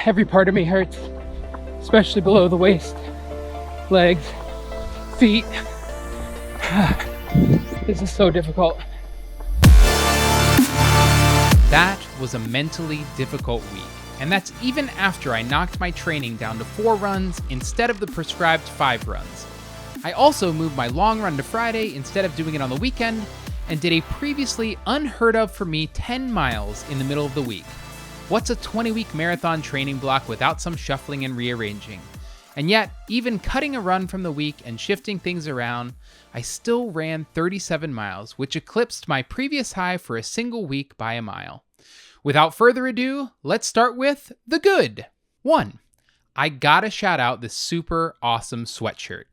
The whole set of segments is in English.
every part of me hurts, especially below the waist, legs, feet. This is so difficult. That was a mentally difficult week, and that's even after I knocked my training down to 4 runs instead of the prescribed 5 runs. I also moved my long run to Friday instead of doing it on the weekend, and did a previously unheard of for me 10 miles in the middle of the week. What's a 20-week marathon training block without some shuffling and rearranging? And yet, even cutting a run from the week and shifting things around, I still ran 37 miles, which eclipsed my previous high for a single week by a mile. Without further ado, let's start with the good. 1. I gotta shout out this super awesome sweatshirt.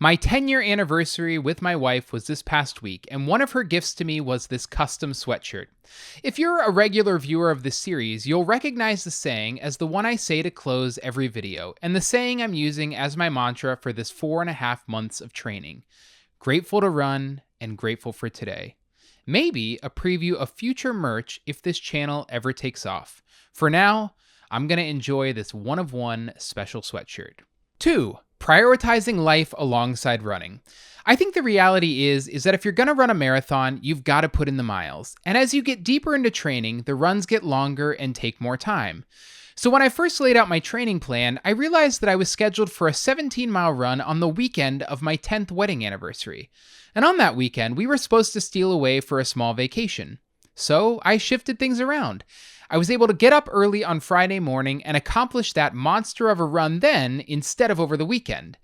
My 10-year anniversary with my wife was this past week, and one of her gifts to me was this custom sweatshirt. If you're a regular viewer of this series, you'll recognize the saying as the one I say to close every video, and the saying I'm using as my mantra for this 4.5 months of training. Grateful to run, and grateful for today. Maybe a preview of future merch if this channel ever takes off. For now, I'm gonna enjoy this one-of-one special sweatshirt. 2. Prioritizing life alongside running. I think the reality is that if you're going to run a marathon, you've got to put in the miles. And as you get deeper into training, the runs get longer and take more time. So when I first laid out my training plan, I realized that I was scheduled for a 17-mile run on the weekend of my 10th wedding anniversary. And on that weekend, we were supposed to steal away for a small vacation. So I shifted things around. I was able to get up early on Friday morning and accomplish that monster of a run then instead of over the weekend.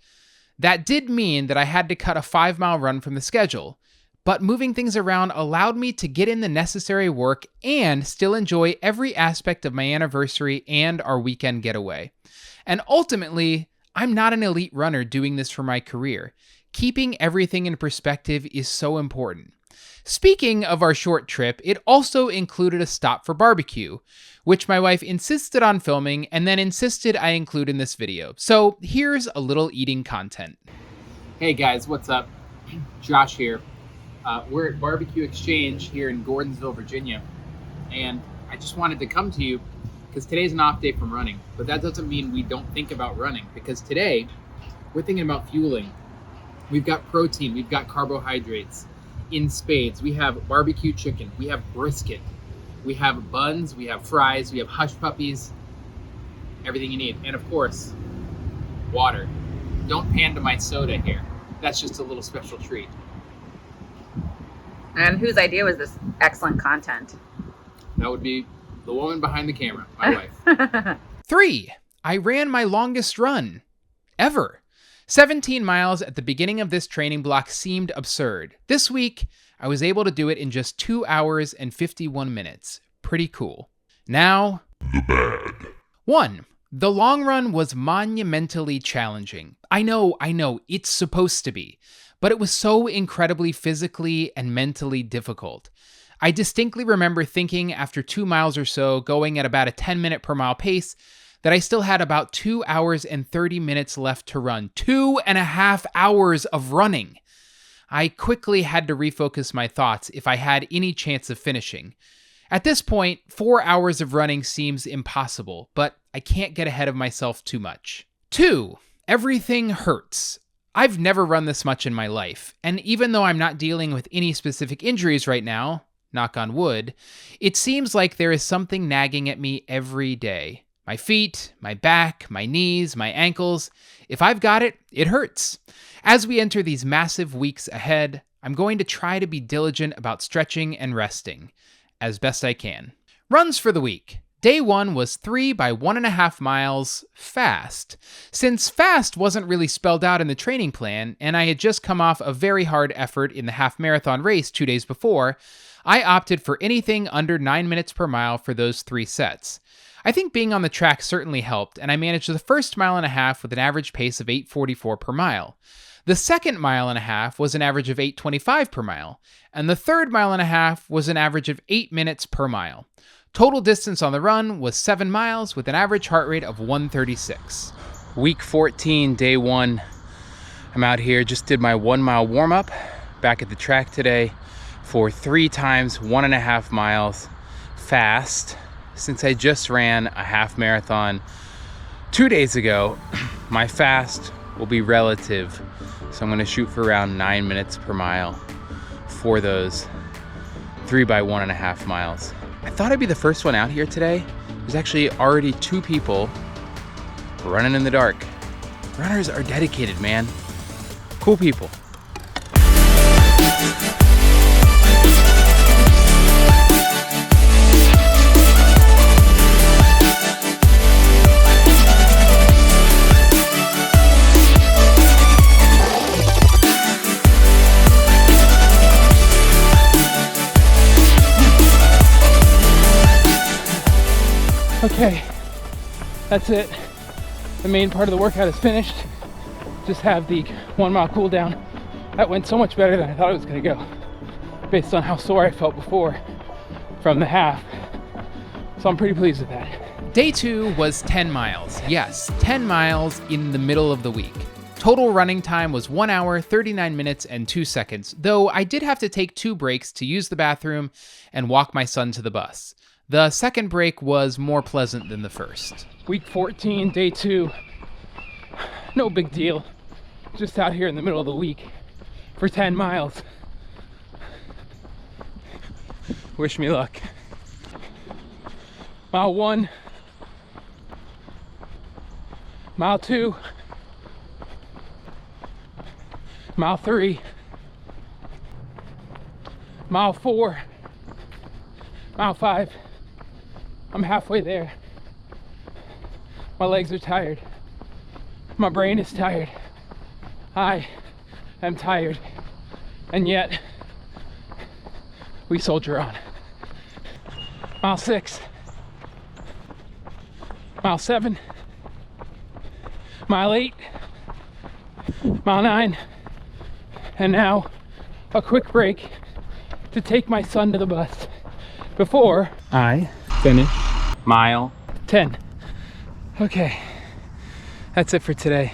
That did mean that I had to cut a 5-mile run from the schedule, but moving things around allowed me to get in the necessary work and still enjoy every aspect of my anniversary and our weekend getaway. And ultimately, I'm not an elite runner doing this for my career. Keeping everything in perspective is so important. Speaking of our short trip, it also included a stop for barbecue, which my wife insisted on filming and then insisted I include in this video. So here's a little eating content. Hey guys, what's up? Josh here. We're at Barbecue Exchange here in Gordonsville, Virginia. And I just wanted to come to you because today's an off day from running. But that doesn't mean we don't think about running, because today we're thinking about fueling. We've got protein, we've got carbohydrates. In spades. We have barbecue chicken, we have brisket, we have buns, we have fries, we have hush puppies, everything you need. And of course, water. Don't pan to my soda here. That's just a little special treat. And whose idea was this excellent content? That would be the woman behind the camera, my wife. 3. I ran my longest run ever. 17 miles at the beginning of this training block seemed absurd. This week, I was able to do it in just 2 hours and 51 minutes. Pretty cool. Now, the bad. 1. The long run was monumentally challenging. I know, it's supposed to be, but it was so incredibly physically and mentally difficult. I distinctly remember thinking after 2 miles or so, going at about a 10-minute per mile pace, that I still had about 2 hours and 30 minutes left to run. 2.5 hours of running. I quickly had to refocus my thoughts if I had any chance of finishing. At this point, 4 hours of running seems impossible, but I can't get ahead of myself too much. 2. Everything hurts. I've never run this much in my life, and even though I'm not dealing with any specific injuries right now, knock on wood, it seems like there is something nagging at me every day. My feet, my back, my knees, my ankles. If I've got it, it hurts. As we enter these massive weeks ahead, I'm going to try to be diligent about stretching and resting, as best I can. Runs for the week. Day 1 was 3 by 1.5 miles fast. Since fast wasn't really spelled out in the training plan, and I had just come off a very hard effort in the half marathon race 2 days before, I opted for anything under 9 minutes per mile for those 3 sets. I think being on the track certainly helped, and I managed the first 1.5 miles with an average pace of 8:44 per mile. The second 1.5 miles was an average of 8:25 per mile, and the third 1.5 miles was an average of 8 minutes per mile. Total distance on the run was 7 miles with an average heart rate of 136. Week 14, day 1. I'm out here, just did my 1 mile warm up back at the track today for 3 times 1.5 miles fast. since I just ran a half marathon 2 days ago, my fast will be relative. So I'm gonna shoot for around 9 minutes per mile for those 3 by 1.5 miles. I thought I'd be the first one out here today. There's actually already 2 people running in the dark. Runners are dedicated, man. Cool people. Okay, that's it. The main part of the workout is finished. Just have the 1 mile cool down. That went so much better than I thought it was gonna go, based on how sore I felt before from the half. So I'm pretty pleased with that. Day 2 was 10 miles. Yes, 10 miles in the middle of the week. Total running time was 1 hour, 39 minutes, and 2 seconds, though I did have to take 2 breaks to use the bathroom and walk my son to the bus. The second break was more pleasant than the first. Week 14, day 2. No big deal. Just out here in the middle of the week for 10 miles. Wish me luck. Mile 1. Mile 2. Mile 3. Mile 4. Mile 5. I'm halfway there. My legs are tired. My brain is tired. I am tired. And yet, we soldier on. Mile 6. Mile 7. Mile 8. Mile 9. And now, a quick break to take my son to the bus before I finish mile 10. Okay, that's it for today.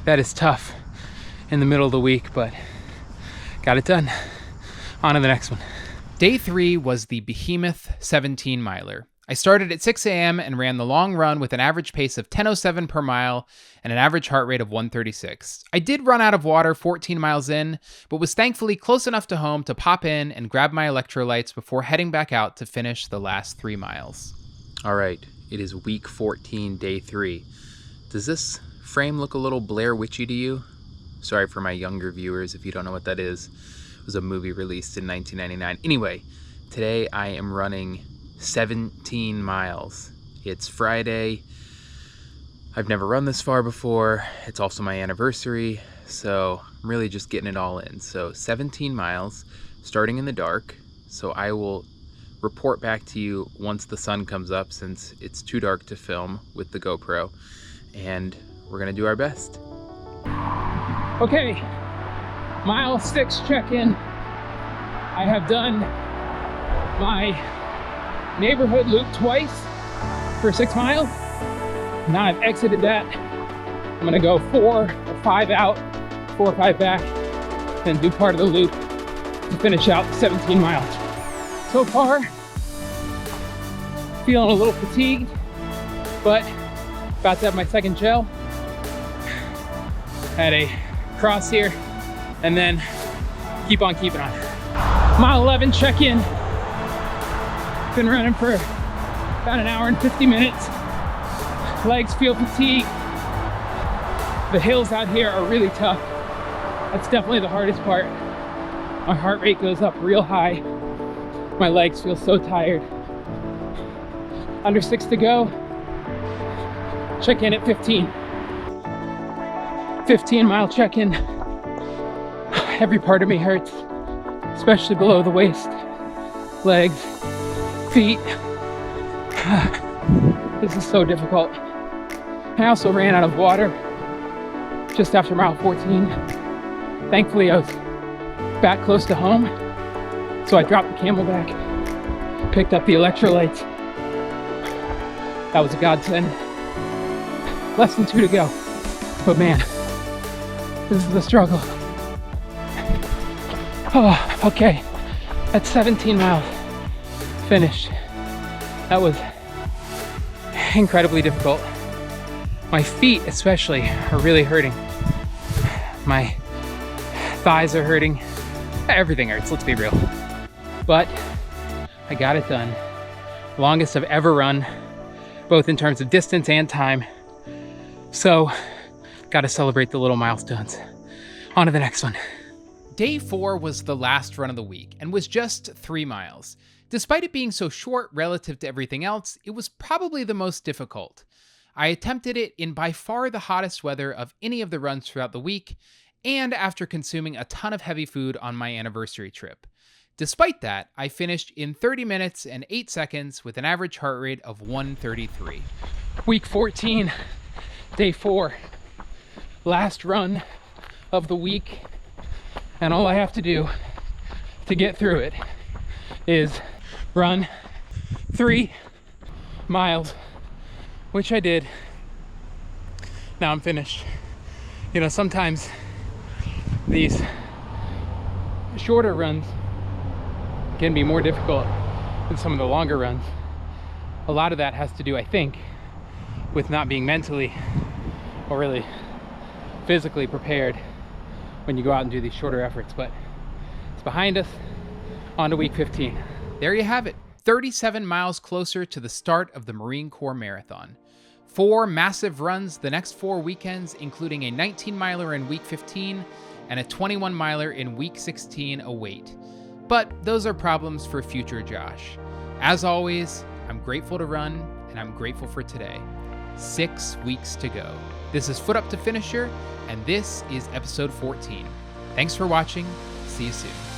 That is tough in the middle of the week, but got it done. On to the next one. Day 3 was the behemoth 17 miler. I started at 6 a.m. and ran the long run with an average pace of 10:07 per mile and an average heart rate of 136. I did run out of water 14 miles in, but was thankfully close enough to home to pop in and grab my electrolytes before heading back out to finish the last 3 miles. All right, it is week 14, day 3. Does this frame look a little Blair Witchy to you? Sorry for my younger viewers if you don't know what that is. It was a movie released in 1999. Anyway, today I am running 17 miles. It's Friday. I've never run this far before. It's also my anniversary, so I'm really just getting it all in. So 17 miles, starting in the dark. So I will report back to you once the sun comes up, since it's too dark to film with the GoPro, and we're gonna do our best. Okay, mile 6 check-in. I have done my neighborhood loop twice for 6 miles. Now I've exited that. I'm gonna go 4 or 5 out, 4 or 5 back, then do part of the loop to finish out 17 miles. So far, feeling a little fatigued, but about to have my second gel. Had a cross here, and then keep on keeping on. Mile 11 check-in. Been running for about an hour and 50 minutes. Legs feel fatigued. The hills out here are really tough. That's definitely the hardest part. My heart rate goes up real high. My legs feel so tired. Under 6 to go. Check in at 15. 15-mile check-in. Every part of me hurts, especially below the waist. Legs, feet. This is so difficult. I also ran out of water just after mile 14. Thankfully, I was back close to home, so I dropped the Camelback, picked up the electrolytes. That was a godsend. Less than 2 to go, but man, this is a struggle. Oh, okay, that's 17 miles finished. That was incredibly difficult. My feet especially are really hurting. My thighs are hurting. Everything hurts, let's be real. But I got it done. Longest I've ever run, both in terms of distance and time. So, gotta celebrate the little milestones. On to the next one. Day 4 was the last run of the week and was just 3 miles. Despite it being so short relative to everything else, it was probably the most difficult. I attempted it in by far the hottest weather of any of the runs throughout the week, and after consuming a ton of heavy food on my anniversary trip. Despite that, I finished in 30 minutes and 8 seconds with an average heart rate of 133. Week 14, day 4, last run of the week, and all I have to do to get through it is run 3 miles, which I did. Now I'm finished. You know, sometimes these shorter runs can be more difficult than some of the longer runs. A lot of that has to do, I think, with not being mentally or really physically prepared when you go out and do these shorter efforts. But it's behind us. On to week 15. There you have it, 37 miles closer to the start of the Marine Corps Marathon. 4 massive runs the next 4 weekends, including a 19-miler in week 15 and a 21-miler in week 16 await. But those are problems for future Josh. As always, I'm grateful to run, and I'm grateful for today. 6 weeks to go. This is Foot Up to Finisher, and this is episode 14. Thanks for watching. See you soon.